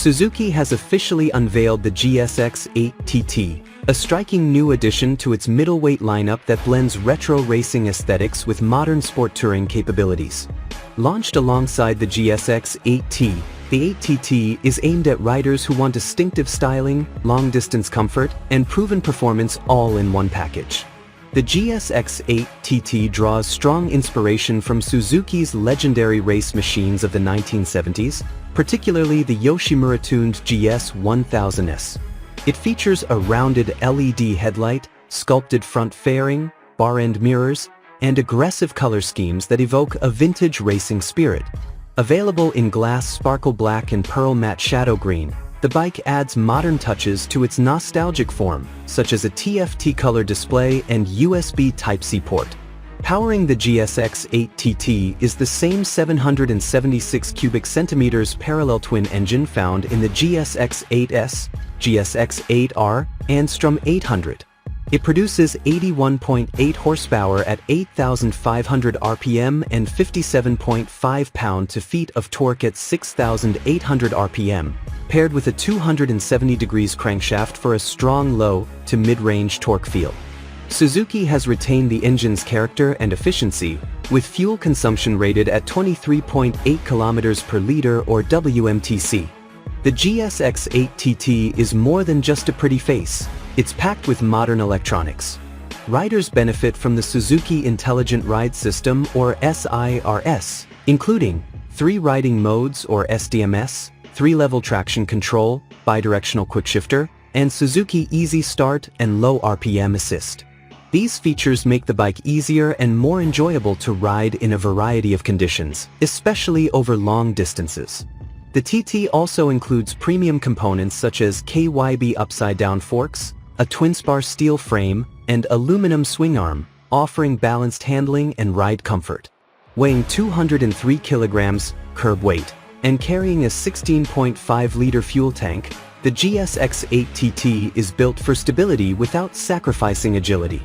Suzuki has officially unveiled the GSX-8TT, a striking new addition to its middleweight lineup that blends retro racing aesthetics with modern sport touring capabilities. Launched alongside the GSX-8T, the 8TT is aimed at riders who want distinctive styling, long-distance comfort, and proven performance all in one package. The GSX-8TT draws strong inspiration from Suzuki's legendary race machines of the 1970s, particularly the Yoshimura-tuned GS1000S. It features a rounded LED headlight, sculpted front fairing, bar-end mirrors, and aggressive color schemes that evoke a vintage racing spirit. Available in glass sparkle black and pearl matte shadow green, the bike adds modern touches to its nostalgic form, such as a TFT color display and USB Type-C port. Powering the GSX-8TT is the same 776 cubic centimeters parallel twin engine found in the GSX-8S, GSX-8R, and Strum 800. It produces 81.8 horsepower at 8,500 RPM and 57.5 pound-to-feet of torque at 6,800 RPM, paired with a 270 degrees crankshaft for a strong low to mid-range torque feel. Suzuki has retained the engine's character and efficiency, with fuel consumption rated at 23.8 kilometers per liter or WMTC. The GSX-8TT is more than just a pretty face. It's packed with modern electronics. Riders benefit from the Suzuki Intelligent Ride System or SIRS, including 3 riding modes or SDMS, 3-level traction control, bidirectional quickshifter, and Suzuki Easy Start and Low RPM Assist. These features make the bike easier and more enjoyable to ride in a variety of conditions, especially over long distances. The TT also includes premium components such as KYB upside-down forks, a twin-spar steel frame, and aluminum swing arm, offering balanced handling and ride comfort. Weighing 203 kilograms, curb weight, and carrying a 16.5-liter fuel tank, the GSX-8TT is built for stability without sacrificing agility.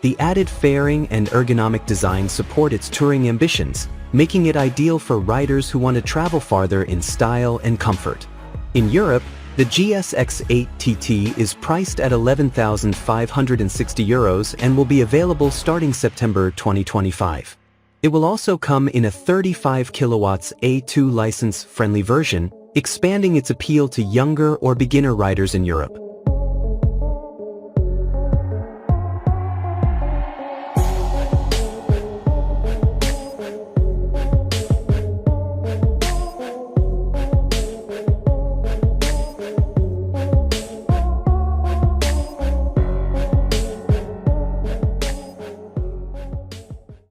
The added fairing and ergonomic design support its touring ambitions, making it ideal for riders who want to travel farther in style and comfort. In Europe, the GSX-8TT is priced at €11,560 and will be available starting September 2025. It will also come in a 35 kilowatts A2 license-friendly version, expanding its appeal to younger or beginner riders in Europe.